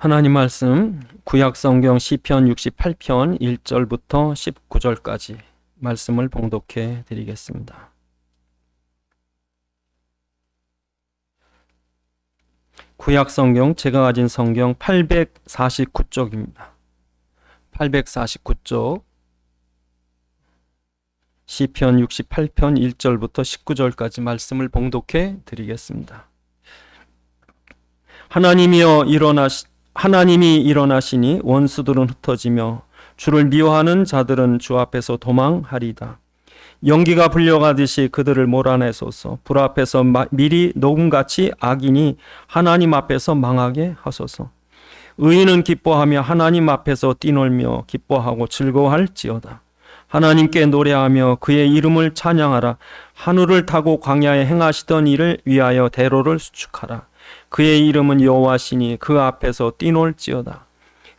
하나님 말씀 구약성경 시편 68편 1절부터 19절까지 말씀을 봉독해 드리겠습니다. 구약성경 제가 가진 성경 849쪽입니다. 849쪽 시편 68편 1절부터 19절까지 말씀을 봉독해 드리겠습니다. 하나님이 일어나시니 원수들은 흩어지며 주를 미워하는 자들은 주 앞에서 도망하리다. 연기가 불려가듯이 그들을 몰아내소서. 불 앞에서 미리 녹음같이 악인이 하나님 앞에서 망하게 하소서. 의인은 기뻐하며 하나님 앞에서 뛰놀며 기뻐하고 즐거워할지어다. 하나님께 노래하며 그의 이름을 찬양하라. 하늘을 타고 광야에 행하시던 일을 위하여 대로를 수축하라. 그의 이름은 여호와시니 그 앞에서 뛰놀지어다.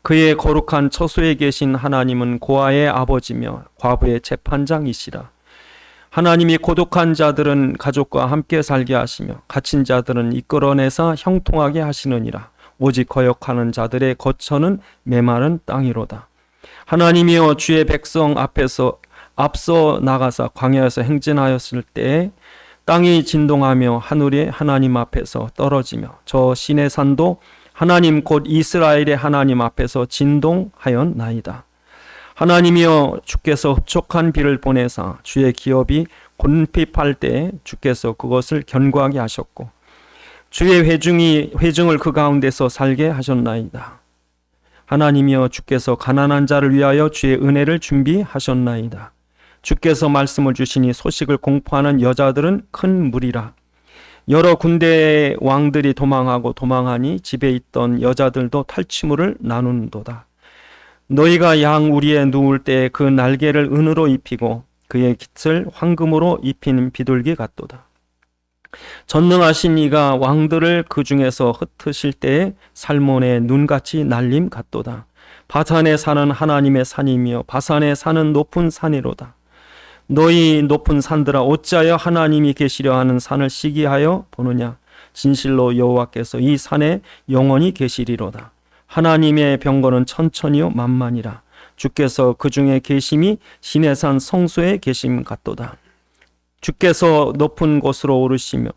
그의 거룩한 처소에 계신 하나님은 고아의 아버지며 과부의 재판장이시라. 하나님이 고독한 자들은 가족과 함께 살게 하시며 갇힌 자들은 이끌어내사 형통하게 하시느니라. 오직 거역하는 자들의 거처는 메마른 땅이로다. 하나님이여 주의 백성 앞서 나가사 광야에서 행진하였을 때에 땅이 진동하며 하늘이 하나님 앞에서 떨어지며 저 시내 산도 하나님 곧 이스라엘의 하나님 앞에서 진동하였나이다. 하나님이여 주께서 흡족한 비를 보내사 주의 기업이 곤핍할 때에 주께서 그것을 견고하게 하셨고 주의 회중을 그 가운데서 살게 하셨나이다. 하나님이여 주께서 가난한 자를 위하여 주의 은혜를 준비하셨나이다. 주께서 말씀을 주시니 소식을 공포하는 여자들은 큰 무리라. 여러 군대의 왕들이 도망하니 집에 있던 여자들도 탈취물을 나누는도다. 너희가 양 우리에 누울 때 그 날개를 은으로 입히고 그의 깃을 황금으로 입힌 비둘기 같도다. 전능하신 이가 왕들을 그 중에서 흩으실 때에 살몬의 눈같이 날림 같도다. 바산에 사는 하나님의 산이며 바산에 사는 높은 산이로다. 너희 높은 산들아 어찌하여 하나님이 계시려 하는 산을 시기하여 보느냐. 진실로 여호와께서 이 산에 영원히 계시리로다. 하나님의 병거는 천천히요 만만이라. 주께서 그 중에 계심이 시내산 성소에 계심 같도다. 주께서 높은 곳으로 오르시며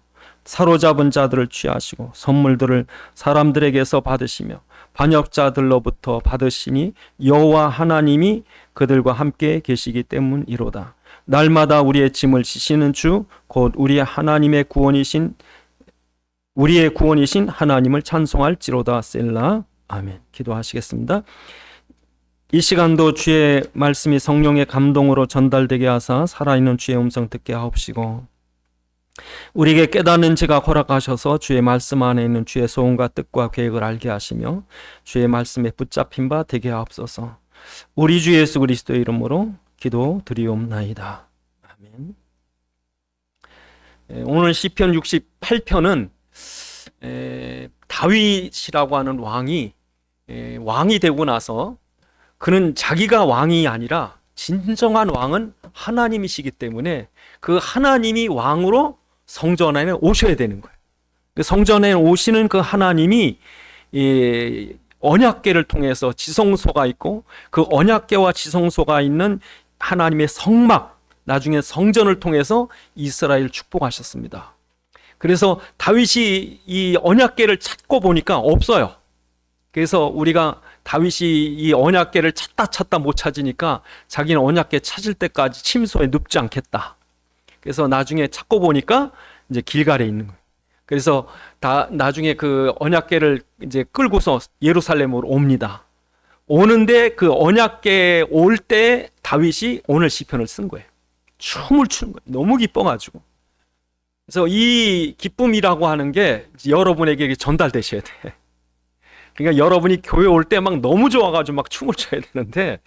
사로잡은 자들을 취하시고 선물들을 사람들에게서 받으시며 반역자들로부터 받으시니 여호와 하나님이 그들과 함께 계시기 때문이로다. 날마다 우리의 짐을 지시는 주 곧 우리의 구원이신 하나님을 찬송할지로다. 셀라. 아멘. 기도하시겠습니다. 이 시간도 주의 말씀이 성령의 감동으로 전달되게 하사 살아있는 주의 음성 듣게 하옵시고 우리에게 깨닫는 지각 허락하셔서 주의 말씀 안에 있는 주의 소원과 뜻과 계획을 알게 하시며 주의 말씀에 붙잡힌 바 되게 하옵소서. 우리 주 예수 그리스도의 이름으로 기도드리옵나이다. 아멘. 오늘 시편 68편은 다윗이라고 하는 왕이 되고 나서 그는 자기가 왕이 아니라 진정한 왕은 하나님이시기 때문에 그 하나님이 왕으로 성전에 오셔야 되는 거예요. 성전에 오시는 그 하나님이 언약궤를 통해서 지성소가 있고 그 언약궤와 지성소가 있는 하나님의 성막, 나중에 성전을 통해서 이스라엘을 축복하셨습니다. 그래서 다윗이 이 언약궤를 찾고 보니까 없어요. 그래서 우리가 다윗이 이 언약궤를 찾다 못 찾으니까 자기는 언약궤 찾을 때까지 침소에 눕지 않겠다. 그래서 나중에 찾고 보니까 이제 길갈에 있는 거예요. 그래서 나중에 그 언약궤를 이제 끌고서 예루살렘으로 옵니다. 오는데 그 언약궤 올 때 다윗이 오늘 시편을 쓴 거예요. 춤을 추는 거예요. 너무 기뻐가지고. 그래서 이 기쁨이라고 하는 게 여러분에게 전달되셔야 돼. 그러니까 여러분이 교회 올 때 막 너무 좋아가지고 막 춤을 춰야 되는데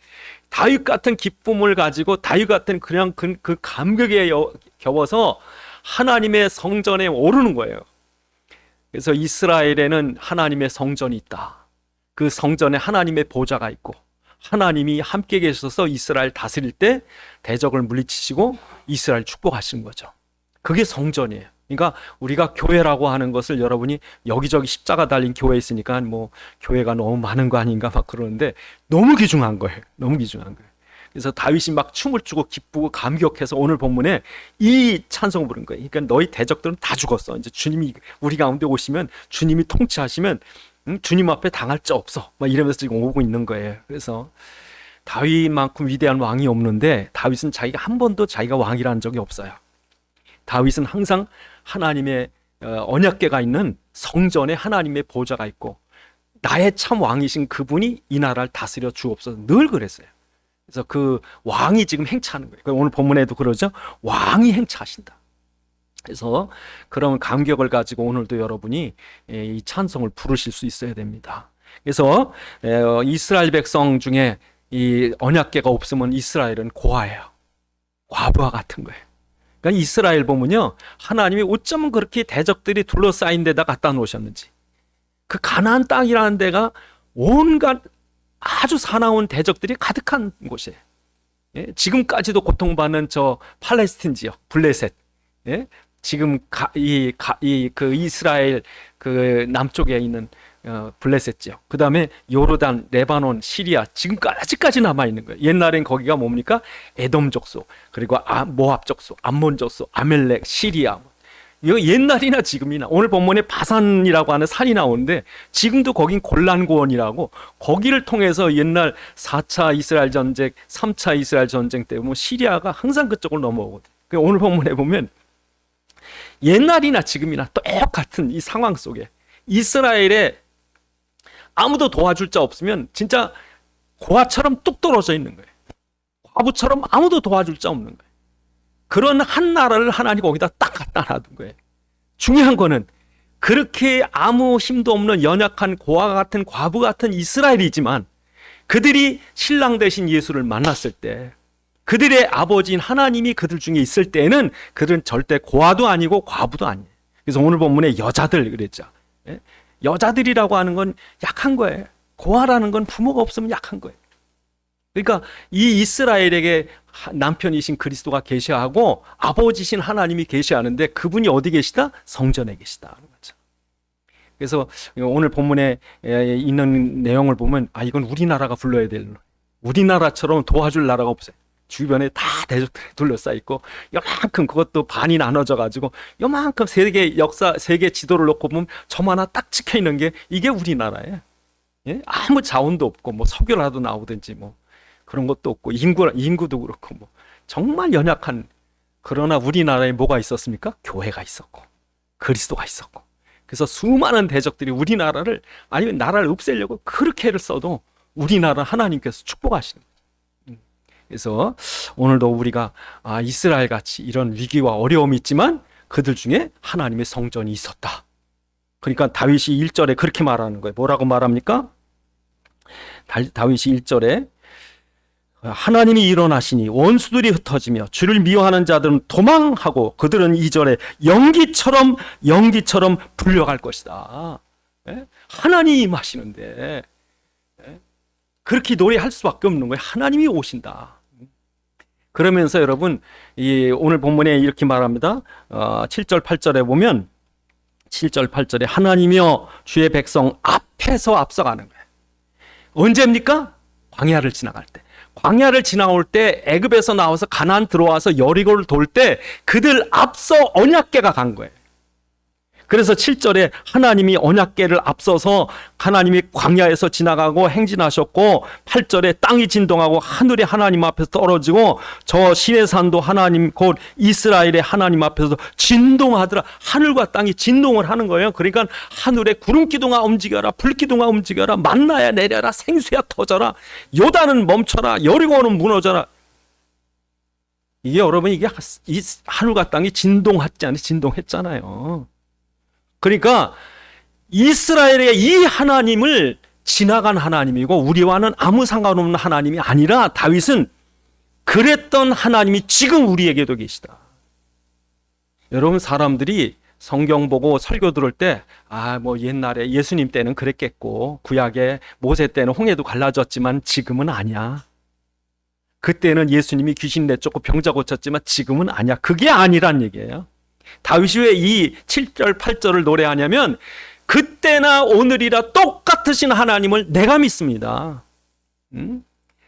다윗 같은 기쁨을 가지고 다윗 같은 그냥 그 감격에 겨워서 하나님의 성전에 오르는 거예요. 그래서 이스라엘에는 하나님의 성전이 있다. 그 성전에 하나님의 보좌가 있고 하나님이 함께 계셔서 이스라엘 다스릴 때 대적을 물리치시고 이스라엘 축복하신 거죠. 그게 성전이에요. 그러니까 우리가 교회라고 하는 것을 여러분이 여기저기 십자가 달린 교회 있으니까 뭐 교회가 너무 많은 거 아닌가 막 그러는데 너무 귀중한 거예요. 너무 귀중한 거예요. 그래서 다윗이 막 춤을 추고 기쁘고 감격해서 오늘 본문에 이 찬송을 부른 거예요. 그러니까 너희 대적들은 다 죽었어. 이제 주님이 우리 가운데 오시면, 주님이 통치하시면 주님 앞에 당할 자 없어. 막 이러면서 지금 오고 있는 거예요. 그래서 다윗만큼 위대한 왕이 없는데 다윗은 자기가 한 번도 자기가 왕이라는 적이 없어요. 다윗은 항상 하나님의 언약궤가 있는 성전에 하나님의 보좌가 있고 나의 참 왕이신 그분이 이 나라를 다스려 주옵소서 늘 그랬어요. 그래서 그 왕이 지금 행차하는 거예요. 오늘 본문에도 그러죠. 왕이 행차하신다. 그래서 그런 감격을 가지고 오늘도 여러분이 이 찬송을 부르실 수 있어야 됩니다. 그래서 이스라엘 백성 중에 이 언약궤가 없으면 이스라엘은 고아예요. 과부와 같은 거예요. 그러니까 이스라엘 보면요, 하나님이 어쩌면 그렇게 대적들이 둘러싸인 데다 갖다 놓으셨는지, 그 가나안 땅이라는 데가 온갖 아주 사나운 대적들이 가득한 곳이에요. 예? 지금까지도 고통받는 저 팔레스틴 지역 블레셋, 예? 지금 그 이스라엘 그 남쪽에 있는 블레셋 지역, 그 다음에 요르단, 레바논, 시리아 지금까지까지 남아 있는 거예요. 옛날엔 거기가 뭡니까? 에돔 족속, 그리고 모압 족속, 암몬 족속, 아멜렉, 시리아. 이거 옛날이나 지금이나, 오늘 본문에 바산이라고 하는 산이 나오는데 지금도 거긴 골란고원이라고, 거기를 통해서 옛날 4차 이스라엘 전쟁, 3차 이스라엘 전쟁 때 보면 시리아가 항상 그쪽을 넘어오거든요. 오늘 본문에 보면 옛날이나 지금이나 똑같은 이 상황 속에 이스라엘에 아무도 도와줄 자 없으면 진짜 고아처럼 뚝 떨어져 있는 거예요. 과부처럼 아무도 도와줄 자 없는 거예요. 그런 한 나라를 하나님 거기다 딱 갖다 놔둔 거예요. 중요한 거는 그렇게 아무 힘도 없는 연약한 고아 같은 과부 같은 이스라엘이지만 그들이 신랑 되신 예수를 만났을 때, 그들의 아버지인 하나님이 그들 중에 있을 때에는 그들은 절대 고아도 아니고 과부도 아니에요. 그래서 오늘 본문에 여자들 그랬죠. 여자들이라고 하는 건 약한 거예요. 고아라는 건 부모가 없으면 약한 거예요. 그러니까 이 이스라엘에게 남편이신 그리스도가 계시하고 아버지신 하나님이 계시하는데 그분이 어디 계시다? 성전에 계시다 하는 거죠. 그래서 오늘 본문에 있는 내용을 보면 이건 우리나라가 불러야 될, 우리나라처럼 도와줄 나라가 없어요. 주변에 다 대적들이 둘러싸여 있고 요만큼, 그것도 반이 나눠져 가지고 요만큼 세계 지도를 놓고 보면 점 하나 딱 찍혀 있는 게 이게 우리나라예요. 예? 아무 자원도 없고 뭐 석유라도 나오든지 뭐 그런 것도 없고 인구도 그렇고 뭐 정말 연약한, 그러나 우리나라에 뭐가 있었습니까? 교회가 있었고 그리스도가 있었고, 그래서 수많은 대적들이 우리나라를, 아니면 나라를 없애려고 그렇게 애를 써도 우리나라 하나님께서 축복하시는 거예요. 그래서 오늘도 우리가 이스라엘 같이 이런 위기와 어려움이 있지만 그들 중에 하나님의 성전이 있었다. 그러니까 다윗이 1절에 그렇게 말하는 거예요. 뭐라고 말합니까? 다윗이 1절에 하나님이 일어나시니 원수들이 흩어지며 주를 미워하는 자들은 도망하고 그들은 2절에 연기처럼 불려갈 것이다. 하나님이 임하시는데 그렇게 노래할 수밖에 없는 거예요. 하나님이 오신다. 그러면서 여러분, 오늘 본문에 이렇게 말합니다. 7절 8절에 보면 7절 8절에 하나님이여 주의 백성 앞에서 앞서가는 거예요. 언제입니까? 광야를 지나갈 때. 광야를 지나올 때, 애굽에서 나와서 가나안 들어와서 여리고를 돌 때 그들 앞서 언약궤가 간 거예요. 그래서 7절에 하나님이 언약궤를 앞서서 하나님이 광야에서 지나가고 행진하셨고, 8절에 땅이 진동하고 하늘이 하나님 앞에서 떨어지고 저 시내산도 하나님 곧 이스라엘의 하나님 앞에서 진동하더라. 하늘과 땅이 진동을 하는 거예요. 그러니까 하늘에 구름기둥아 움직여라, 불기둥아 움직여라, 만나야 내려라, 생수야 터져라, 요단은 멈춰라, 여리고는 무너져라. 이게 여러분, 이게 하늘과 땅이 진동했잖아요. 그러니까 이스라엘의 이 하나님을 지나간 하나님이고 우리와는 아무 상관없는 하나님이 아니라, 다윗은 그랬던 하나님이 지금 우리에게도 계시다. 여러분, 사람들이 성경 보고 설교 들을 때 뭐 옛날에 예수님 때는 그랬겠고, 구약에 모세 때는 홍해도 갈라졌지만 지금은 아니야. 그때는 예수님이 귀신 내쫓고 병자 고쳤지만 지금은 아니야. 그게 아니란 얘기예요. 다윗이 왜 이 7절 8절을 노래하냐면 그때나 오늘이라 똑같으신 하나님을 내가 믿습니다.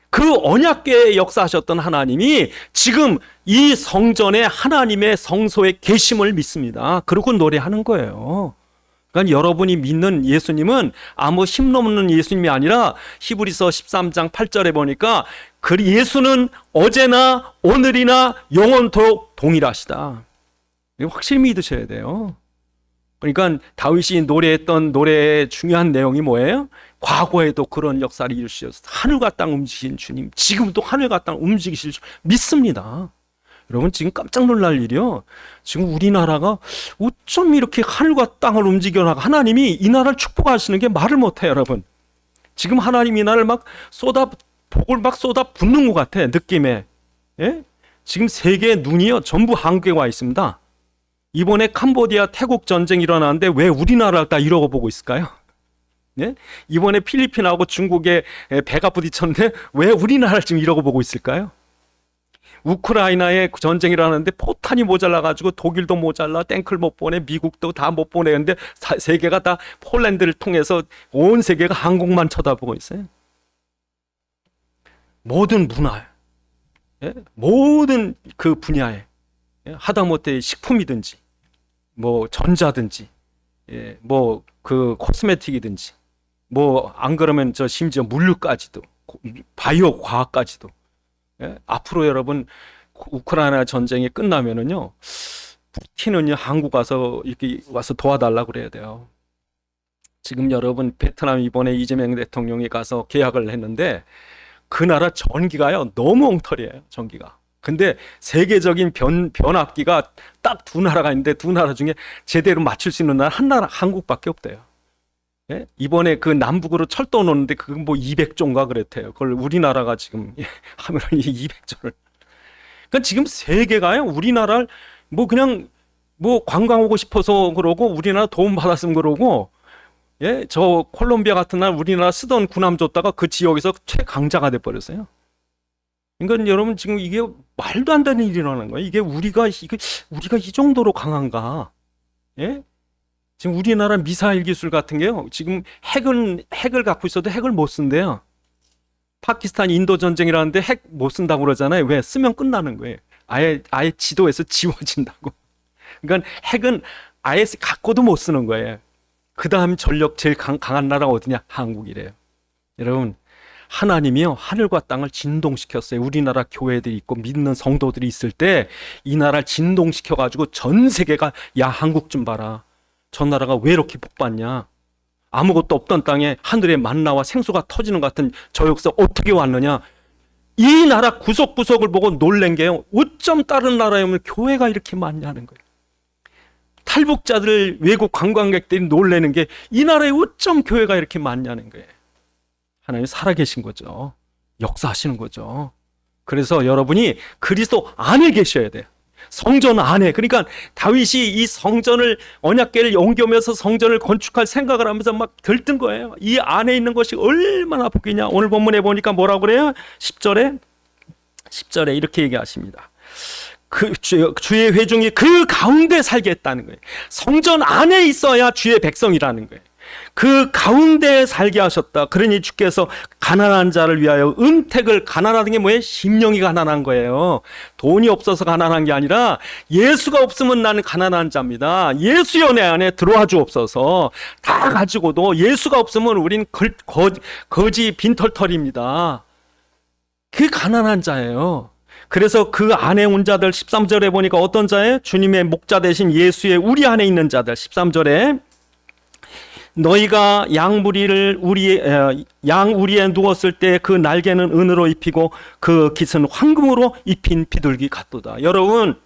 그 언약궤에 역사하셨던 하나님이 지금 이 성전에 하나님의 성소에 계심을 믿습니다. 그러고 노래하는 거예요. 그러니까 여러분이 믿는 예수님은 아무 힘없는 예수님이 아니라 히브리서 13장 8절에 보니까 그 예수는 어제나 오늘이나 영원토록 동일하시다. 확실히 믿으셔야 돼요. 그러니까 다윗이 노래했던 노래의 중요한 내용이 뭐예요? 과거에도 그런 역사를 이루시셔서 하늘과 땅 움직이신 주님, 지금도 하늘과 땅 움직이실 줄 믿습니다. 여러분 지금 깜짝 놀랄 일이요. 지금 우리나라가 어쩜 이렇게 하늘과 땅을 움직여나가 하나님이 이 나라를 축복하시는 게 말을 못해요, 여러분. 지금 하나님이 이 나라를 막 복을 막 쏟아 붓는 것 같아, 느낌에. 예? 지금 세계의 눈이요 전부 한국에 와 있습니다. 이번에 캄보디아 태국 전쟁이 일어나는데 왜 우리나라를 다 이러고 보고 있을까요? 예? 이번에 필리핀하고 중국에 배가 부딪혔는데 왜 우리나라를 지금 이러고 보고 있을까요? 우크라이나에 전쟁이 일어나는데 포탄이 모자라가지고 독일도 모자라, 탱크를 못 보내, 미국도 다 못 보내는데 세계가 다 폴란드를 통해서 온 세계가 한국만 쳐다보고 있어요. 모든 문화, 예? 모든 그 분야에 하다못해 식품이든지 뭐 전자든지 뭐 그 코스메틱이든지 뭐 안 그러면 저 심지어 물류까지도 바이오 과학까지도 앞으로 여러분 우크라이나 전쟁이 끝나면은요 푸틴은요 한국 와서 이렇게 와서 도와달라고 그래야 돼요. 지금 여러분 베트남 이번에 이재명 대통령이 가서 계약을 했는데 그 나라 전기가요 너무 엉터리예요, 전기가. 근데 세계적인 변압기가 딱 두 나라가 있는데 두 나라 중에 제대로 맞출 수 있는 나라 한 나라 한국밖에 없대요. 예? 이번에 그 남북으로 철도 놓는데 그건 뭐 200조인가 그랬대요. 그걸 우리나라가 지금 하면 200조를. 그러니까 지금 세계가요 우리나라를 뭐 그냥 뭐 관광 오고 싶어서 그러고 우리나라 도움 받았으면 그러고 예? 저 콜롬비아 같은 날 우리나라 쓰던 군함 줬다가 그 지역에서 최강자가 돼 버렸어요. 그러니까 여러분 지금 이게 말도 안 되는 일이 일어나는 거예요. 이게 우리가 이 정도로 강한가? 예? 지금 우리나라 미사일 기술 같은 게요. 지금 핵을 갖고 있어도 핵을 못 쓴대요. 파키스탄 인도 전쟁이라는데 핵 못 쓴다고 그러잖아요. 왜? 쓰면 끝나는 거예요. 아예 지도에서 지워진다고. 그러니까 핵은 아예 갖고도 못 쓰는 거예요. 그다음 전력 제일 강한 나라가 어디냐? 한국이래요. 여러분 하나님이요 하늘과 땅을 진동시켰어요. 우리나라 교회들이 있고 믿는 성도들이 있을 때 이 나라를 진동시켜가지고 전 세계가 야 한국 좀 봐라. 저 나라가 왜 이렇게 복받냐? 아무것도 없던 땅에 하늘에 만나와 생수가 터지는 것 같은 저 역사 어떻게 왔느냐? 이 나라 구석구석을 보고 놀란 게요. 어쩜 다른 나라에 오면 교회가 이렇게 많냐는 거예요. 탈북자들 외국 관광객들이 놀라는 게 이 나라에 어쩜 교회가 이렇게 많냐는 거예요. 하나님 살아계신 거죠. 역사하시는 거죠. 그래서 여러분이 그리스도 안에 계셔야 돼요. 성전 안에. 그러니까 다윗이 이 성전을 언약궤를 옮겨오면서 성전을 건축할 생각을 하면서 막 들뜬 거예요. 이 안에 있는 것이 얼마나 복이냐. 오늘 본문에 보니까 뭐라고 그래요? 10절에 이렇게 얘기하십니다. 그 주의 회중이 그 가운데 살게 했다는 거예요. 성전 안에 있어야 주의 백성이라는 거예요. 그 가운데 살게 하셨다. 그러니 주께서 가난한 자를 위하여 은택을, 가난하다는 게 뭐예요? 심령이 가난한 거예요. 돈이 없어서 가난한 게 아니라 예수가 없으면 나는 가난한 자입니다. 예수여 내 안에 들어와 주옵소서. 다 가지고도 예수가 없으면 우린 거지 빈털털입니다. 그 가난한 자예요. 그래서 그 안에 온 자들 13절에 보니까 어떤 자예요? 주님의 목자 되신 예수의 우리 안에 있는 자들. 13절에 너희가 양 우리에 누웠을 때 그 날개는 은으로 입히고 그 깃은 황금으로 입힌 비둘기 같도다. 여러분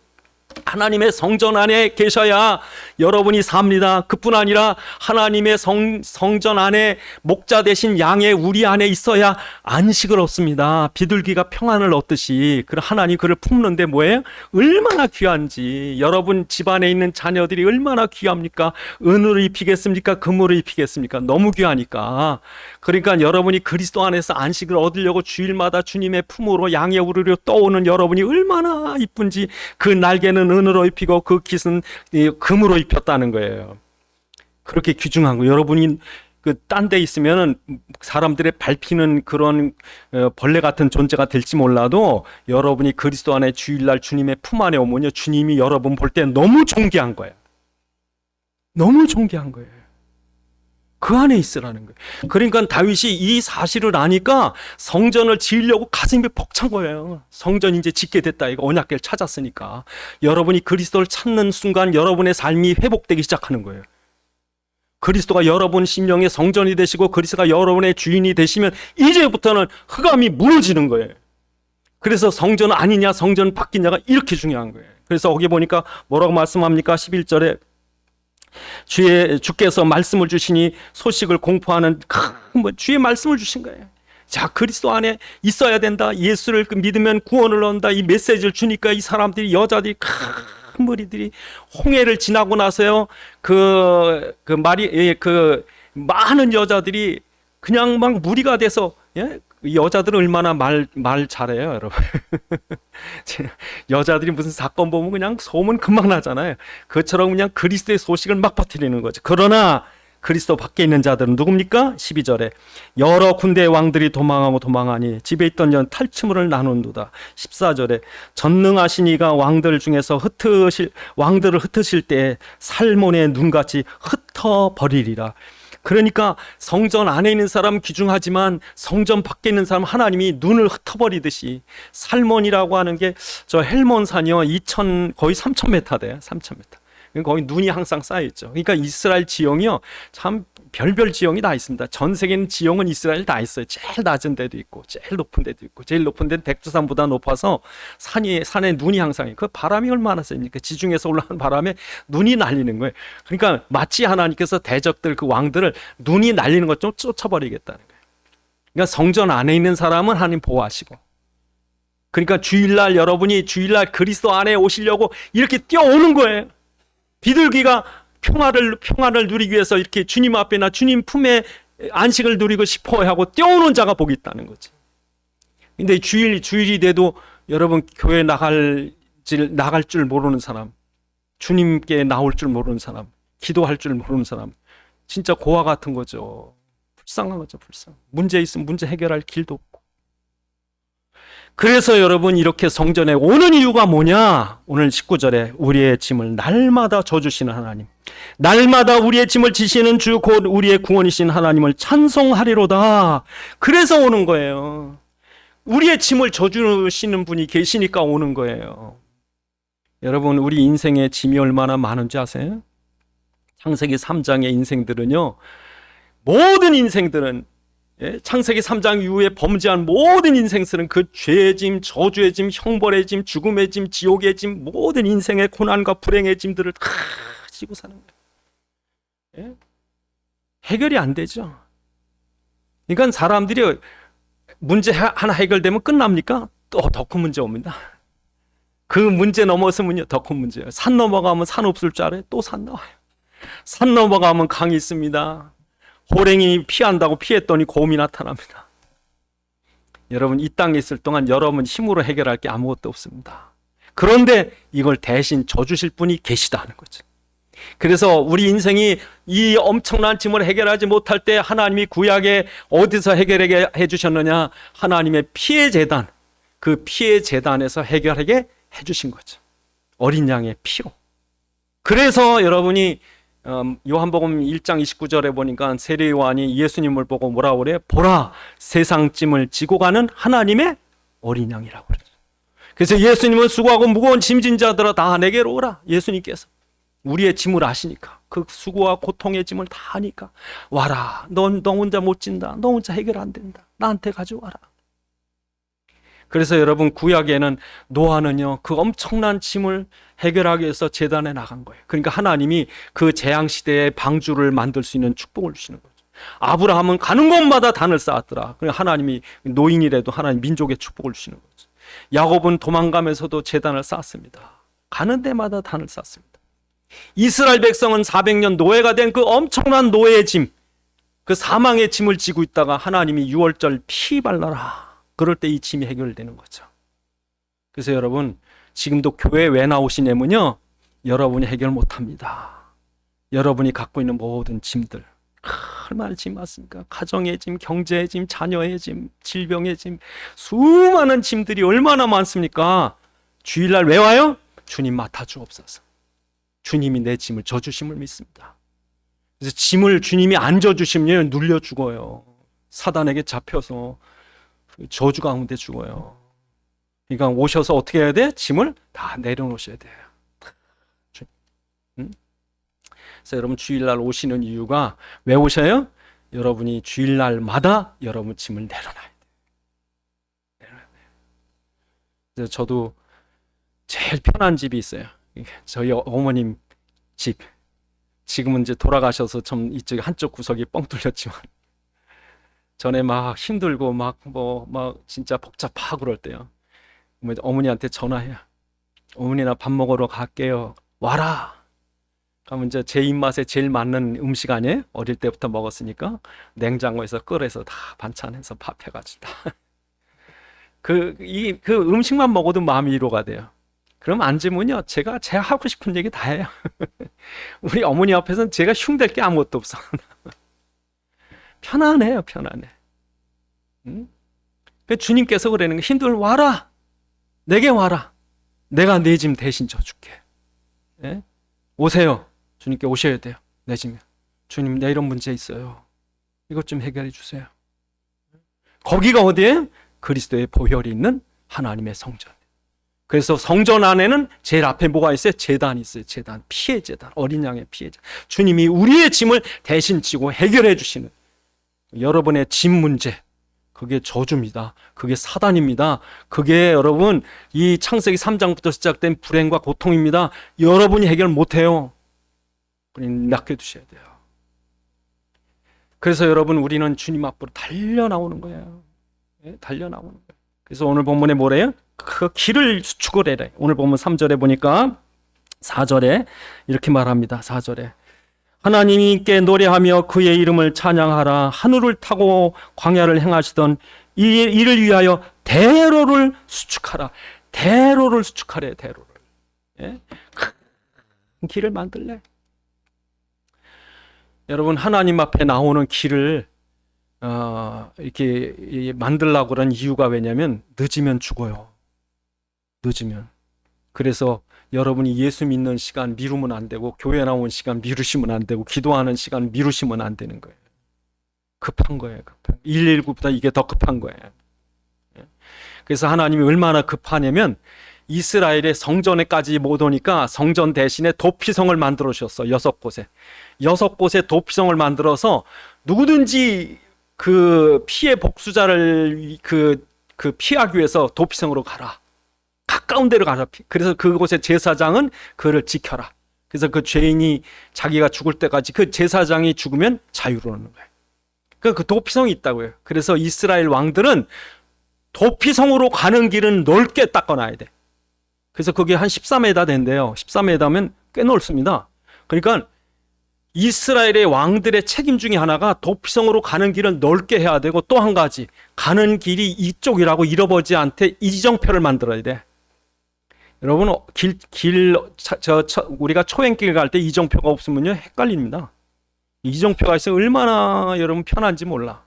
하나님의 성전 안에 계셔야 여러분이 삽니다. 그뿐 아니라 하나님의 성전 안에 목자 되신 양의 우리 안에 있어야 안식을 얻습니다. 비둘기가 평안을 얻듯이 하나님 그를 품는데 뭐예요? 얼마나 귀한지. 여러분 집안에 있는 자녀들이 얼마나 귀합니까? 은으로 입히겠습니까? 금으로 입히겠습니까? 너무 귀하니까. 그러니까 여러분이 그리스도 안에서 안식을 얻으려고 주일마다 주님의 품으로 양의 우리로 떠오는 여러분이 얼마나 이쁜지. 그 날개는 깃은 은으로 입히고 그 깃은 금으로 입혔다는 거예요. 그렇게 귀중한 거. 여러분이 그 딴 데 있으면은 사람들의 밟히는 그런 벌레 같은 존재가 될지 몰라도 여러분이 그리스도 안에 주일날 주님의 품 안에 오면요, 주님이 여러분 볼 때 너무 존귀한 거예요. 너무 존귀한 거예요. 그 안에 있으라는 거예요. 그러니까 다윗이 이 사실을 아니까 성전을 지으려고 가슴이 벅찬 거예요. 성전 이제 짓게 됐다. 이거 언약궤를 찾았으니까. 여러분이 그리스도를 찾는 순간 여러분의 삶이 회복되기 시작하는 거예요. 그리스도가 여러분 심령의 성전이 되시고 그리스도가 여러분의 주인이 되시면 이제부터는 흑암이 무너지는 거예요. 그래서 성전 아니냐 성전 바뀌냐가 이렇게 중요한 거예요. 그래서 거기 보니까 뭐라고 말씀합니까? 11절에 주께서 말씀을 주시니 소식을 공포하는 주의 말씀을 주신 거예요. 자, 그리스도 안에 있어야 된다. 예수를 믿으면 구원을 얻는다. 이 메시지를 주니까 이 사람들이, 여자들이, 큰 무리들이 홍해를 지나고 나서요, 많은 여자들이 그냥 막 무리가 돼서, 예? 여자들은 얼마나 말 잘해요, 여러분. 여자들이 무슨 사건 보면 그냥 소문 금방 나잖아요. 그처럼 그냥 그리스도의 소식을 막 퍼뜨리는 거죠. 그러나 그리스도 밖에 있는 자들은 누굽니까? 12절에 여러 군대의 왕들이 도망하고 도망하니 집에 있던 전 탈취물을 나눈도다. 14절에 전능하신 이가 왕들 중에서 왕들을 흩으실 때 살몬의 눈같이 흩어버리리라. 그러니까 성전 안에 있는 사람 귀중하지만 성전 밖에 있는 사람 하나님이 눈을 흩어버리듯이, 살몬이라고 하는 게 저 헬몬산이요, 거의 3,000m 돼요. 3,000m. 거기 눈이 항상 쌓여있죠. 그러니까 이스라엘 지형이요, 참 별별 지형이 다 있습니다. 전 세계는 지형은 이스라엘 다 있어요. 제일 낮은 데도 있고 제일 높은 데도 있고, 제일 높은 데는 백두산보다 높아서 산에 눈이 항상 있고, 그 바람이 얼마나 셉니까? 지중해에서 올라오는 바람에 눈이 날리는 거예요. 그러니까 마치 하나님께서 대적들, 그 왕들을 눈이 날리는 것 좀 쫓아버리겠다는 거예요. 그러니까 성전 안에 있는 사람은 하나님 보호하시고, 그러니까 주일날 여러분이 주일날 그리스도 안에 오시려고 이렇게 뛰어오는 거예요. 비둘기가 평화를 누리기 위해서 이렇게 주님 앞에나 주님 품에 안식을 누리고 싶어 하고 뛰어오는 자가 복이 있다는 거지. 근데 주일이 돼도 여러분 교회 나갈 줄 모르는 사람, 주님께 나올 줄 모르는 사람, 기도할 줄 모르는 사람, 진짜 고아 같은 거죠. 불쌍한 거죠, 불쌍. 문제 있으면 문제 해결할 길도 없고. 그래서 여러분 이렇게 성전에 오는 이유가 뭐냐? 오늘 19절에 우리의 짐을 날마다 져주시는 하나님, 날마다 우리의 짐을 지시는 주 곧 우리의 구원이신 하나님을 찬송하리로다. 그래서 오는 거예요. 우리의 짐을 져주시는 분이 계시니까 오는 거예요. 여러분, 우리 인생에 짐이 얼마나 많은지 아세요? 창세기 3장의 인생들은요, 모든 인생들은, 창세기 3장 이후에 범죄한 모든 인생들은 그 죄의 짐, 저주의 짐, 형벌의 짐, 죽음의 짐, 지옥의 짐, 모든 인생의 고난과 불행의 짐들을 다 지고 사는 거예요. 해결이 안 되죠. 그러니까 사람들이 문제 하나 해결되면 끝납니까? 또 더 큰 문제 옵니다. 그 문제 넘어서면요, 더 큰 문제예요. 산 넘어가면 산 없을 줄 알아요? 또 산 나와요. 산 넘어가면 강이 있습니다. 호랭이 피한다고 피했더니 곰이 나타납니다. 여러분, 이 땅에 있을 동안 여러분 힘으로 해결할 게 아무것도 없습니다. 그런데 이걸 대신 져주실 분이 계시다는 거죠. 그래서 우리 인생이 이 엄청난 짐을 해결하지 못할 때 하나님이 구약에 어디서 해결하게 해주셨느냐? 하나님의 피의 제단, 그 피의 제단에서 해결하게 해주신 거죠. 어린 양의 피로. 그래서 여러분이 요한복음 1장 29절에 보니까 세례 요한이 예수님을 보고 뭐라고 그래요? 보라, 세상 짐을 지고 가는 하나님의 어린 양이라고 그러죠. 그래서 예수님은 수고하고 무거운 짐진 자들아 다 내게로 오라. 예수님께서 우리의 짐을 아시니까, 그 수고와 고통의 짐을 다 아니까 와라. 너 혼자 못 진다. 너 혼자 해결 안 된다. 나한테 가져와라. 그래서 여러분, 구약에는 노아는요, 그 엄청난 짐을 해결하기 위해서 제단에 나간 거예요. 그러니까 하나님이 그 재앙시대에 방주를 만들 수 있는 축복을 주시는 거죠. 아브라함은 가는 곳마다 단을 쌓았더라. 그러니까 하나님이 노인이라도 하나님 민족의 축복을 주시는 거죠. 야곱은 도망가면서도 제단을 쌓았습니다. 가는 데마다 단을 쌓습니다. 이스라엘 백성은 400년 노예가 된 그 엄청난 노예의 짐, 그 사망의 짐을 지고 있다가 하나님이 6월절 피 발라라. 그럴 때 이 짐이 해결되는 거죠. 그래서 여러분, 지금도 교회에 왜 나오시냐면요, 여러분이 해결 못합니다. 여러분이 갖고 있는 모든 짐들, 얼마나 짐 많습니까? 가정의 짐, 경제의 짐, 자녀의 짐, 질병의 짐, 수많은 짐들이 얼마나 많습니까? 주일날 왜 와요? 주님 맡아주옵소서. 주님이 내 짐을 져주심을 믿습니다. 그래서 짐을 주님이 안 져주시면 눌려 죽어요. 사단에게 잡혀서 저주 가운데 죽어요. 그러니까 오셔서 어떻게 해야 돼? 짐을 다 내려놓으셔야 돼요. 그래서 여러분 주일날 오시는 이유가 왜 오셔요? 여러분이 주일날마다 여러분 짐을 내려놔야 돼요. 그래서 저도 제일 편한 집이 있어요. 저희 어머님 집. 지금은 이제 돌아가셔서 좀 이쪽 한쪽 구석이 뻥 뚫렸지만 전에 막 힘들고 막 진짜 복잡하고 그럴 때요. 어머니한테 전화해요. 어머니 나 밥 먹으러 갈게요. 와라. 그러면 이제 제 입맛에 제일 맞는 음식 아니에요? 어릴 때부터 먹었으니까 냉장고에서 끓여서 다 반찬해서 밥 해가지고 다. 그 음식만 먹어도 마음이 위로가 돼요. 그럼 앉으면요, 제가 하고 싶은 얘기 다 해요. 우리 어머니 앞에서는 제가 흉될 게 아무것도 없어. 편안해요, 편안해. 그 주님께서 그러는 거, 힘들면 와라. 내게 와라. 내가 내 짐 대신 져줄게. 예? 오세요. 주님께 오셔야 돼요. 내 짐에. 주님, 내 이런 문제 있어요. 이것 좀 해결해 주세요. 거기가 어디예요? 그리스도의 보혈이 있는 하나님의 성전. 그래서 성전 안에는 제일 앞에 뭐가 있어요? 제단이 있어요. 제단, 피해 제단, 어린 양의 피해 제단. 주님이 우리의 짐을 대신 지고 해결해 주시는 여러분의 짐 문제, 그게 저주입니다. 그게 사단입니다. 그게 여러분 이 창세기 3장부터 시작된 불행과 고통입니다. 여러분이 해결 못해요. 그냥 낚여두셔야 돼요. 그래서 여러분 우리는 주님 앞으로 달려 나오는 거예요. 달려 나오는 거예요. 그래서 오늘 본문에 뭐래요? 그 길을 수축을 해래. 오늘 본문 3절에 보니까 4절에 이렇게 말합니다. 4절에 하나님께 노래하며 그의 이름을 찬양하라. 하늘을 타고 광야를 행하시던 이를 위하여 대로를 수축하라. 대로를 수축하래. 대로를. 예? 큰 길을 만들래. 여러분 하나님 앞에 나오는 길을 이렇게 만들려고 그런 이유가 왜냐면 늦으면 죽어요. 늦으면. 그래서 여러분이 예수 믿는 시간 미루면 안 되고 교회 나온 시간 미루시면 안 되고 기도하는 시간 미루시면 안 되는 거예요. 급한 거예요. 급한. 119보다 이게 더 급한 거예요. 그래서 하나님이 얼마나 급하냐면 이스라엘의 성전에까지 못 오니까 성전 대신에 도피성을 만들어 주셨어. 6곳에. 6곳에 도피성을 만들어서 누구든지 그 피해 복수자를 그 피하기 위해서 도피성으로 가라. 가까운 데로 가라. 그래서 그곳의 제사장은 그를 지켜라. 그래서 그 죄인이 자기가 죽을 때까지 그 제사장이 죽으면 자유로 오는 거예요. 그 도피성이 있다고요. 그래서 이스라엘 왕들은 도피성으로 가는 길은 넓게 닦아놔야 돼. 그래서 그게 한 14m 된대요. 14m면 꽤 넓습니다. 그러니까 이스라엘의 왕들의 책임 중에 하나가 도피성으로 가는 길을 넓게 해야 되고 또 한 가지 가는 길이 이쪽이라고 잃어버리지 않게 이정표를 만들어야 돼. 여러분 우리가 초행길 갈 때 이정표가 없으면요 헷갈립니다. 이정표가 있으면 얼마나 여러분 편한지 몰라.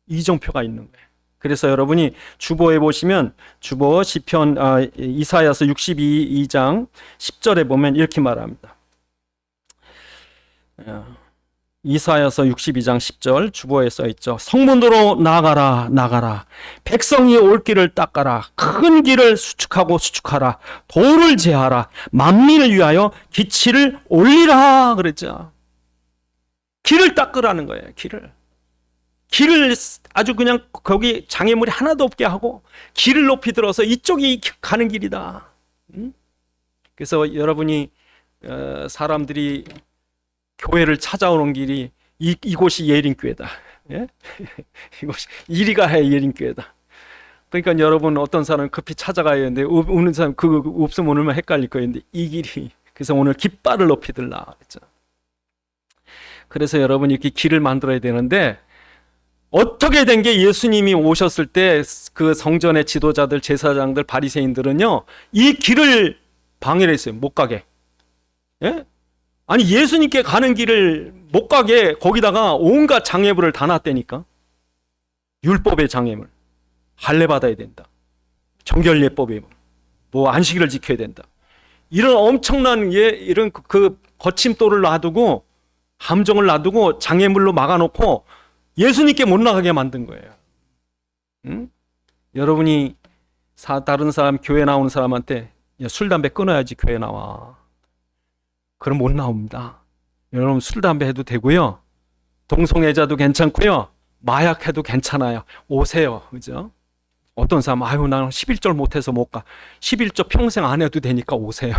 이정표가 있는 거예요. 그래서 여러분이 주보에 보시면 주보 시편 이사야서 62장 10절에 보면 이렇게 말합니다. 이사야서 62장 10절 주보에 써 있죠. 성문으로 나가라 나가라. 백성이 올 길을 닦아라. 큰 길을 수축하라. 돌을 제하라. 만민을 위하여 기치를 올리라 그랬죠. 길을 닦으라는 거예요. 길을 아주 그냥 거기 장애물이 하나도 없게 하고 길을 높이 들어서 이쪽이 가는 길이다. 그래서 여러분이 사람들이 교회를 찾아오는 길이 이곳이 예린교회다. 예? 이곳이 이리가 해 예린교회다. 그러니까 여러분 어떤 사람은 급히 찾아가야 되는데 오는 사람 그거 없으면 오늘만 헷갈릴 거예요. 근데 이 길이 그래서 오늘 깃발을 높이 들라 그랬죠. 그래서 여러분이 이렇게 길을 만들어야 되는데 어떻게 된 게 예수님이 오셨을 때 그 성전의 지도자들, 제사장들, 바리새인들은요, 이 길을 방해를 했어요. 못 가게. 예? 아니, 예수님께 가는 길을 못 가게 거기다가 온갖 장애물을 다 놨다니까. 율법의 장애물. 할례 받아야 된다. 정결예법에 뭐 안식일을 지켜야 된다. 이런 엄청난 이런 그 거침돌을 놔두고 함정을 놔두고 장애물로 막아놓고 예수님께 못 나가게 만든 거예요. 응? 여러분이 다른 사람, 교회 나오는 사람한테 술, 담배 끊어야지 교회 나와. 그럼 못 나옵니다. 여러분 술, 담배 해도 되고요. 동성애자도 괜찮고요. 마약 해도 괜찮아요. 오세요. 그죠? 어떤 사람, 아유, 나는 11절 못해서 못 가. 11절 평생 안 해도 되니까 오세요.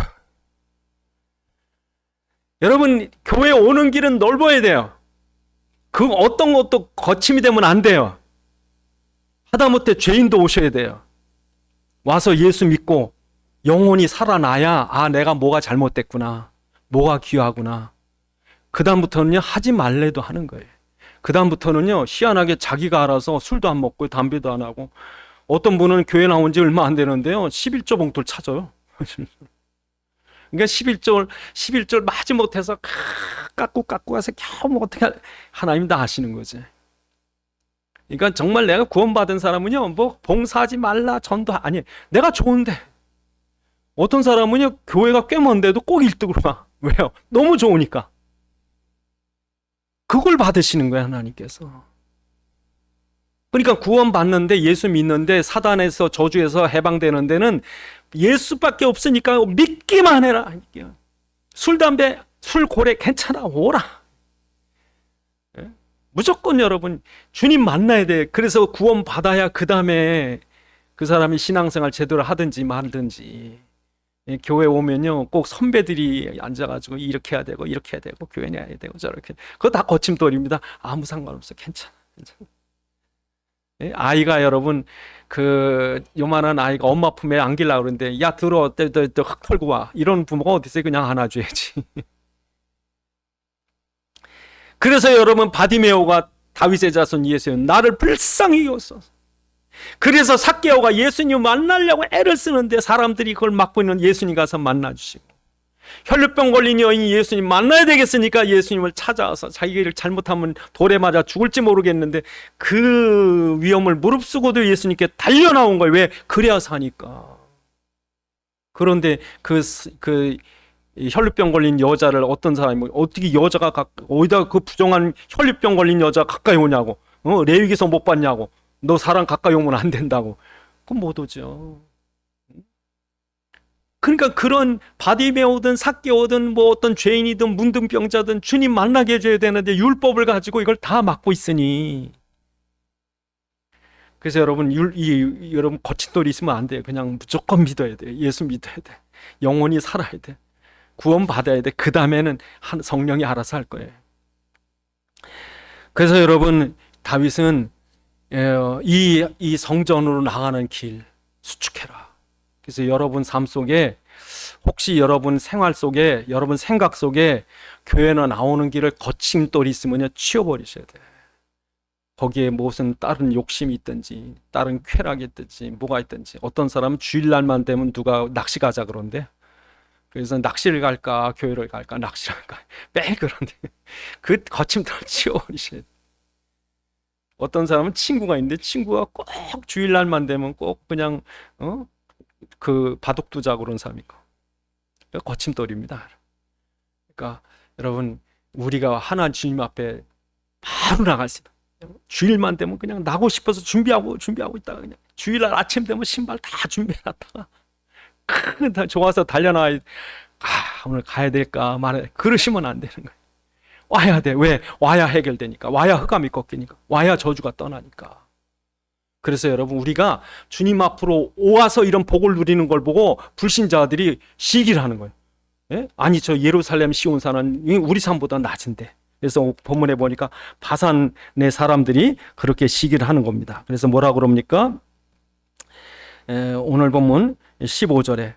여러분, 교회 오는 길은 넓어야 돼요. 그 어떤 것도 거침이 되면 안 돼요. 하다못해 죄인도 오셔야 돼요. 와서 예수 믿고 영혼이 살아나야, 아, 내가 뭐가 잘못됐구나. 뭐가 귀하구나. 그 다음부터는요, 하지 말래도 하는 거예요. 그 다음부터는요, 희한하게 자기가 알아서 술도 안 먹고 담배도 안 하고, 어떤 분은 교회 나온 지 얼마 안 되는데요, 11조 봉투를 찾아요. 그러니까 11절 마지못해서 깎고 가서 겨우 뭐 어떻게 하나님 다 아시는 거지. 그러니까 정말 내가 구원받은 사람은요, 뭐 봉사하지 말라 전도 아니, 내가 좋은데. 어떤 사람은요, 교회가 꽤 먼데도 꼭 1등으로 와. 왜요? 너무 좋으니까. 그걸 받으시는 거야, 하나님께서. 그러니까 구원받는데, 예수 믿는데, 사단에서 저주에서 해방되는 데는 예수밖에 없으니까 믿기만 해라. 술, 담배, 술, 고래 괜찮아, 오라. 무조건 여러분 주님 만나야 돼. 그래서 구원받아야 그 다음에 그 사람이 신앙생활 제대로 하든지 말든지. 교회 오면요, 꼭 선배들이 앉아가지고 이렇게 해야 되고 저렇게 해야 되고 저렇게. 그거 다 거침돌입니다. 아무 상관없어. 괜찮아. 아이가 여러분, 그 요만한 아이가 엄마 품에 안기려고 그러는데, 야 들어, 흙 털고 와. 이런 부모가 어디 있어요? 그냥 안아줘야지. 그래서 여러분, 바디메오가 다윗의 자손 예수님, 나를 불쌍히 여기소서. 그래서 삭개오가 예수님 만나려고 애를 쓰는데 사람들이 그걸 막고 있는 예수님 가서 만나주시고, 혈류병 걸린 여인이 예수님 만나야 되겠으니까 예수님을 찾아와서 자기를 잘못하면 돌에 맞아 죽을지 모르겠는데 그 위험을 무릅쓰고도 예수님께 달려나온 거예요. 왜? 그래야 사니까. 그런데 그 혈류병 걸린 여자를 어떤 사람이, 어떻게 여자가 어디다 그 부정한 혈류병 걸린 여자 가까이 오냐고, 레위기서 못 봤냐고, 너 사람 가까이 오면 안 된다고. 그건 못 오죠. 그러니까 그런 바디메오든 삭개오든 뭐 어떤 죄인이든 문둥병자든 주님 만나게 해줘야 되는데 율법을 가지고 이걸 다 막고 있으니. 그래서 여러분, 여러분 거친돌이 있으면 안 돼요. 그냥 무조건 믿어야 돼요. 예수 믿어야 돼. 영혼이 살아야 돼. 구원 받아야 돼. 그 다음에는 성령이 알아서 할 거예요. 그래서 여러분, 다윗은 이 성전으로 나가는 길 수축해라. 그래서 여러분 삶 속에, 혹시 여러분 생활 속에, 여러분 생각 속에 교회나 나오는 길을 거침돌이 있으면요, 치워버리셔야 돼. 거기에 무슨 다른 욕심이 있든지, 다른 쾌락이 있든지, 뭐가 있든지. 어떤 사람은 주일날만 되면 누가 낚시 가자 그런데, 그래서 낚시를 갈까 교회를 갈까, 낚시를 갈까 매일 그런데 그 거침돌을 치워버리셔야 돼. 어떤 사람은 친구가 있는데 친구가 꼭 주일날만 되면 꼭 그냥 그 바둑 두자 그런 사람이 있고, 거침돌입니다. 그러니까 여러분, 우리가 하나 주님 앞에 바로 나갈 수 있다. 주일만 되면 그냥 나고 싶어서 준비하고 있다가 그냥 주일날 아침 되면 신발 다 준비해놨다가 다 좋아서 달려나와야, 오늘 가야 될까 말해, 그러시면 안 되는 거예요. 와야 돼. 왜? 와야 해결되니까, 와야 흑암이 꺾이니까, 와야 저주가 떠나니까. 그래서 여러분, 우리가 주님 앞으로 와서 이런 복을 누리는 걸 보고 불신자들이 시기를 하는 거예요. 예? 아니, 저 예루살렘 시온산은 우리 산보다 낮은데. 그래서 본문에 보니까 바산의 사람들이 그렇게 시기를 하는 겁니다. 그래서 뭐라고 그럽니까? 오늘 본문 15절에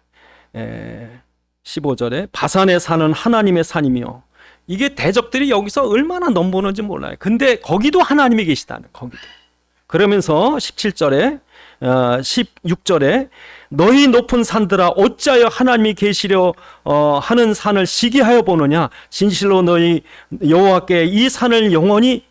바산에 사는 하나님의 산이며 이게 대적들이 여기서 얼마나 넘보는지 몰라요. 근데 거기도 하나님이 계시다는, 거기도. 그러면서 17절에 16절에 너희 높은 산들아 어찌하여 하나님이 계시려 하는 산을 시기하여 보느냐. 진실로 너희 여호와께 이 산의 영원히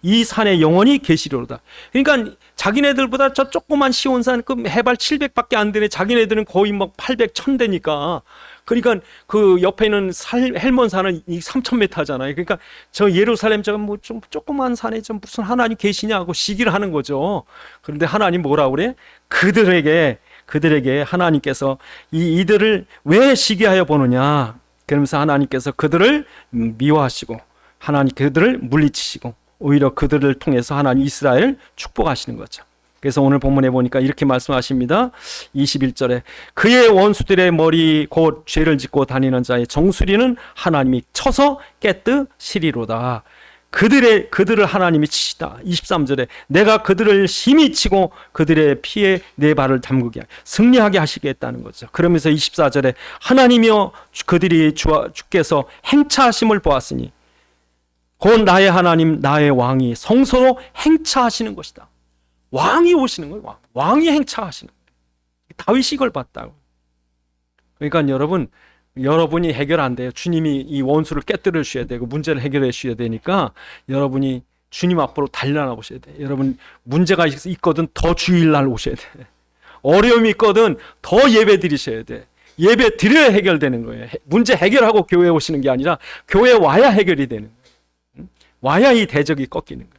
계시려로다. 그러니까 자기네들보다 저 조그만 시온산 그 해발 700밖에 안 되네. 자기네들은 거의 막 800, 1000대니까. 그러니까 그 옆에 있는 헬몬산은 3000m잖아요. 그러니까 저 예루살렘 저 뭐 좀 조그만 산에 좀 무슨 하나님 계시냐고 시기를 하는 거죠. 그런데 하나님 뭐라고 그래? 그들에게 하나님께서 이들을 왜 시기하여 보느냐? 그러면서 하나님께서 그들을 미워하시고 하나님 그들을 물리치시고 오히려 그들을 통해서 하나님 이스라엘을 축복하시는 거죠. 그래서 오늘 본문에 보니까 이렇게 말씀하십니다. 21절에 그의 원수들의 머리 곧 죄를 짓고 다니는 자의 정수리는 하나님이 쳐서 깨뜨시리로다. 그들을 하나님이 치시다. 23절에 내가 그들을 심히 치고 그들의 피에 내 발을 담그게 승리하게 하시겠다는 거죠. 그러면서 24절에 하나님이여 그들이 주께서 행차하심을 보았으니 곧 나의 하나님 나의 왕이 성소로 행차하시는 것이다. 왕이 오시는 거예요. 왕이 행차하시는 거예요. 다윗이 이걸 봤다고. 그러니까 여러분이 해결 안 돼요. 주님이 이 원수를 깨뜨려 주셔야 되고 문제를 해결해 주셔야 되니까 여러분이 주님 앞으로 달려나 오셔야 돼요. 여러분 문제가 있거든 더 주일날 오셔야 돼. 어려움이 있거든 더 예배 드리셔야 돼. 예배 드려야 해결되는 거예요. 문제 해결하고 교회에 오시는 게 아니라 교회에 와야 해결이 되는 거예요. 와야 이 대적이 꺾이는 거예요.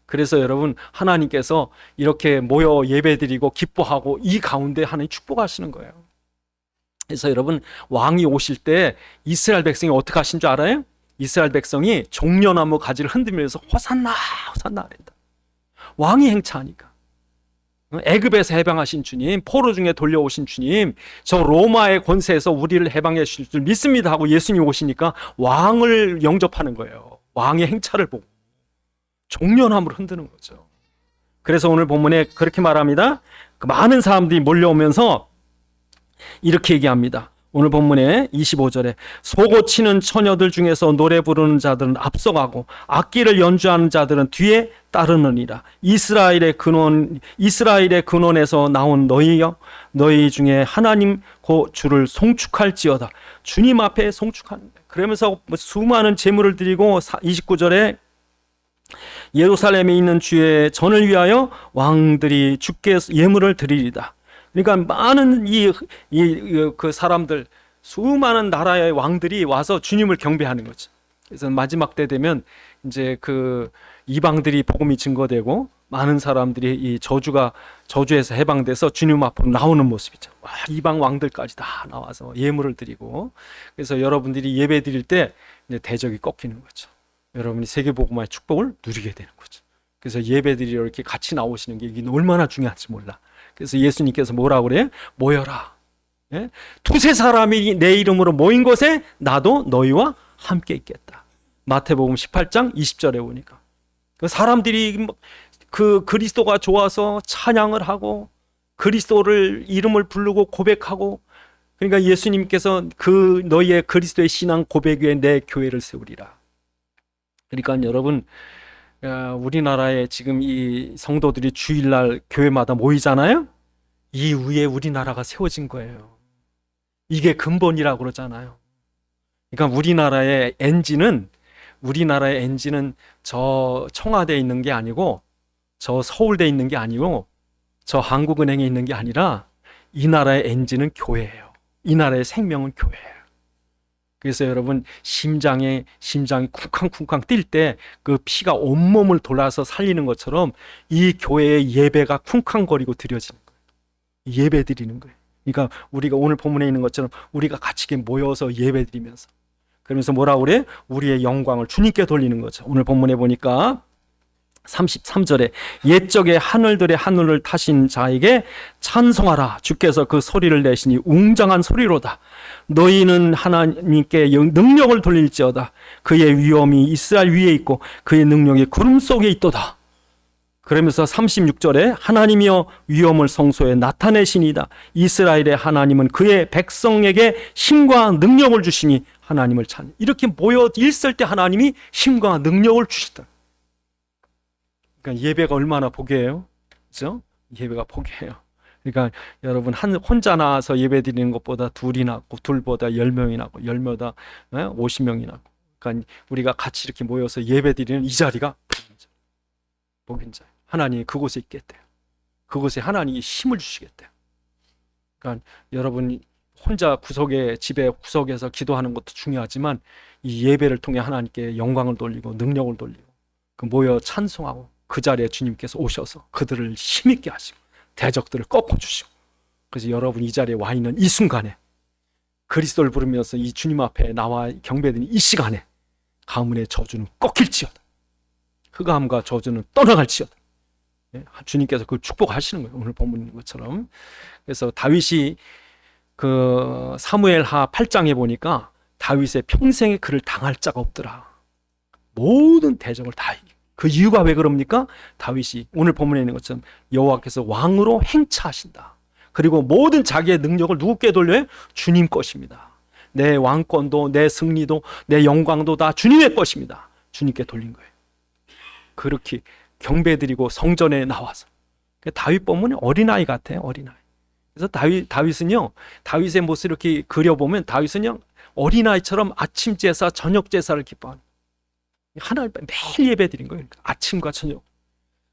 그래서 여러분 하나님께서 이렇게 모여 예배드리고 기뻐하고 이 가운데 하나님 축복하시는 거예요. 그래서 여러분 왕이 오실 때 이스라엘 백성이 어떻게 하신 줄 알아요? 이스라엘 백성이 종려나무 가지를 흔들면서 호산나 호산나 그랬다. 왕이 행차하니까. 애굽에서 해방하신 주님, 포로 중에 돌려오신 주님, 저 로마의 권세에서 우리를 해방해 주실 줄 믿습니다 하고 예수님이 오시니까 왕을 영접하는 거예요. 왕의 행차를 보고 종려나무를 흔드는 거죠. 그래서 오늘 본문에 그렇게 말합니다. 그 많은 사람들이 몰려오면서 이렇게 얘기합니다. 오늘 본문에 25절에 소고치는 처녀들 중에서 노래 부르는 자들은 앞서가고 악기를 연주하는 자들은 뒤에 따르느니라. 이스라엘의 근원에서 나온 너희여 너희 중에 하나님 고 주를 송축할지어다. 주님 앞에 송축하는 거예요. 그러면서 수많은 제물을 드리고 29절에 예루살렘에 있는 주의 전을 위하여 왕들이 주께 예물을 드리리다. 그러니까 많은 그 사람들, 수많은 나라의 왕들이 와서 주님을 경배하는 거죠. 그래서 마지막 때 되면 이제 그 이방들이 복음이 증거되고 많은 사람들이 이 저주에서 해방돼서 주님 앞으로 나오는 모습이죠. 와, 이방 왕들까지 다 나와서 예물을 드리고, 그래서 여러분들이 예배 드릴 때 이제 대적이 꺾이는 거죠. 여러분이 세계복음화의 축복을 누리게 되는 거죠. 그래서 예배 드리러 이렇게 같이 나오시는 게 이게 얼마나 중요한지 몰라. 그래서 예수님께서 뭐라고 그래요? 모여라. 예? 두세 사람이 내 이름으로 모인 곳에 나도 너희와 함께 있겠다. 마태복음 18장 20절에 보니까 그 사람들이 그 그리스도가 좋아서 찬양을 하고 그리스도를 이름을 부르고 고백하고, 그러니까 예수님께서 그 너희의 그리스도의 신앙 고백 위에 내 교회를 세우리라. 그러니까 여러분 우리나라에 지금 이 성도들이 주일날 교회마다 모이잖아요. 이 위에 우리나라가 세워진 거예요. 이게 근본이라고 그러잖아요. 그러니까 우리나라의 엔진은 저 청와대에 있는 게 아니고 저 서울대에 있는 게 아니고 저 한국은행에 있는 게 아니라 이 나라의 엔진은 교회예요. 이 나라의 생명은 교회예요. 그래서 여러분 심장이 쿵쾅쿵쾅 뛸 때 그 피가 온몸을 돌아서 살리는 것처럼 이 교회의 예배가 쿵쾅거리고 드려지는 거예요. 예배 드리는 거예요. 그러니까 우리가 오늘 본문에 있는 것처럼 우리가 같이 모여서 예배 드리면서, 그러면서 뭐라고 그래? 우리의 영광을 주님께 돌리는 거죠. 오늘 본문에 보니까 33절에 옛적에 하늘들의 하늘을 타신 자에게 찬송하라. 주께서 그 소리를 내시니 웅장한 소리로다. 너희는 하나님께 능력을 돌릴지어다. 그의 위엄이 이스라엘 위에 있고 그의 능력이 구름 속에 있도다. 그러면서 36절에 하나님이여 위엄을 성소에 나타내시니다. 이스라엘의 하나님은 그의 백성에게 힘과 능력을 주시니 하나님을 찾는, 이렇게 모여 있을 때 하나님이 힘과 능력을 주시다. 그러니까 예배가 얼마나 복이에요, 그죠? 예배가 복이에요. 그러니까 여러분 혼자 나와서 예배 드리는 것보다 둘이 낫고, 둘보다 10명이 낫고, 10명보다 50명이 낫고. 그러니까 우리가 같이 이렇게 모여서 예배 드리는 이 자리가 복인 자예요. 하나님이 그곳에 있겠대요. 그곳에 하나님이 힘을 주시겠대요. 그러니까 여러분 혼자 집에 구석에서 기도하는 것도 중요하지만, 이 예배를 통해 하나님께 영광을 돌리고 능력을 돌리고, 그 모여 찬송하고, 그 자리에 주님께서 오셔서 그들을 힘있게 하시고 대적들을 꺾어주시고, 그래서 여러분 이 자리에 와 있는 이 순간에 그리스도를 부르면서 이 주님 앞에 나와 경배드리는 이 시간에 가문의 저주는 꺾일지어다, 흑암과 저주는 떠나갈지어다. 주님께서 그걸 축복하시는 거예요, 오늘 본문인 것처럼. 그래서 다윗이 그 사무엘하 8장에 보니까 다윗의 평생에 그를 당할 자가 없더라. 모든 대적을 다 이겨. 그 이유가 왜 그럽니까? 다윗이 오늘 본문에 있는 것처럼 여호와께서 왕으로 행차하신다. 그리고 모든 자기의 능력을 누구께 돌려요? 주님 것입니다. 내 왕권도, 내 승리도, 내 영광도 다 주님의 것입니다. 주님께 돌린 거예요. 그렇게 경배드리고 성전에 나와서. 다윗 본문이 어린아이 같아요, 어린아이. 그래서 다윗은요, 다윗의 모습을 이렇게 그려보면 다윗은요, 어린아이처럼 아침 제사, 저녁 제사를 기뻐하는, 하나님 매일 예배 드린 거예요. 아침과 저녁.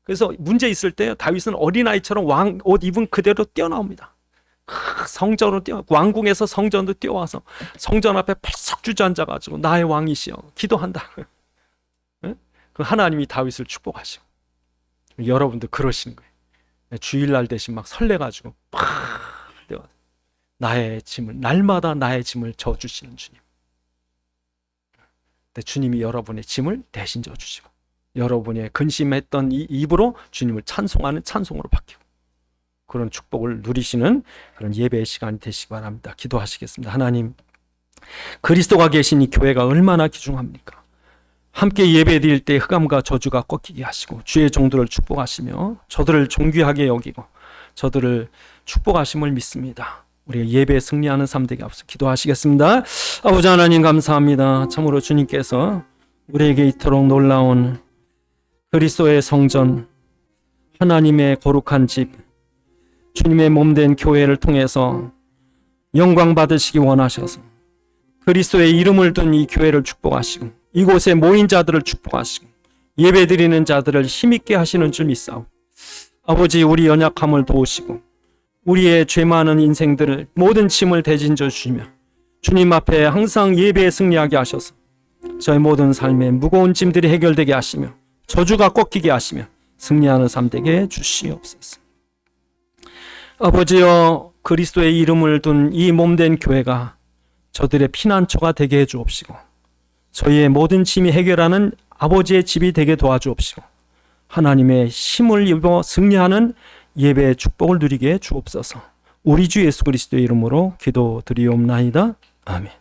그래서 문제 있을 때 다윗은 어린아이처럼 왕 옷 입은 그대로 뛰어나옵니다. 성전으로 왕궁에서 성전으로 뛰어와서 성전 앞에 펄썩 주저앉아가지고 나의 왕이시여 기도한다. 그 하나님이 다윗을 축복하시고, 여러분도 그러시는 거예요. 주일날 대신 막 설레가지고 나의 짐을, 날마다 나의 짐을 져주시는 주님. 주님이 여러분의 짐을 대신 져주시고, 여러분의 근심했던 이 입으로 주님을 찬송하는 찬송으로 바뀌고, 그런 축복을 누리시는 그런 예배의 시간이 되시기 바랍니다. 기도하시겠습니다. 하나님, 그리스도가 계신 이 교회가 얼마나 귀중합니까? 함께 예배 드릴 때 흑암과 저주가 꺾이게 하시고, 주의 종들을 축복하시며 저들을 존귀하게 여기고 저들을 축복하심을 믿습니다. 우리가 예배에 승리하는 삶 되게 앞서 기도하시겠습니다. 아버지 하나님 감사합니다. 참으로 주님께서 우리에게 이토록 놀라운 그리스도의 성전, 하나님의 거룩한 집, 주님의 몸된 교회를 통해서 영광 받으시기 원하셔서 그리스도의 이름을 둔 이 교회를 축복하시고, 이곳에 모인 자들을 축복하시고, 예배 드리는 자들을 힘있게 하시는 줄 믿사오. 아버지, 우리 연약함을 도우시고 우리의 죄 많은 인생들을 모든 짐을 대진져 주시며 주님 앞에 항상 예배에 승리하게 하셔서 저희 모든 삶에 무거운 짐들이 해결되게 하시며 저주가 꺾이게 하시며 승리하는 삶 되게 주시옵소서. 아버지여, 그리스도의 이름을 둔 이 몸된 교회가 저들의 피난처가 되게 해 주옵시고, 저희의 모든 짐이 해결하는 아버지의 집이 되게 도와주옵시고, 하나님의 힘을 입어 승리하는 예배의 축복을 누리게 해 주옵소서. 우리 주 예수 그리스도의 이름으로 기도드리옵나이다. 아멘.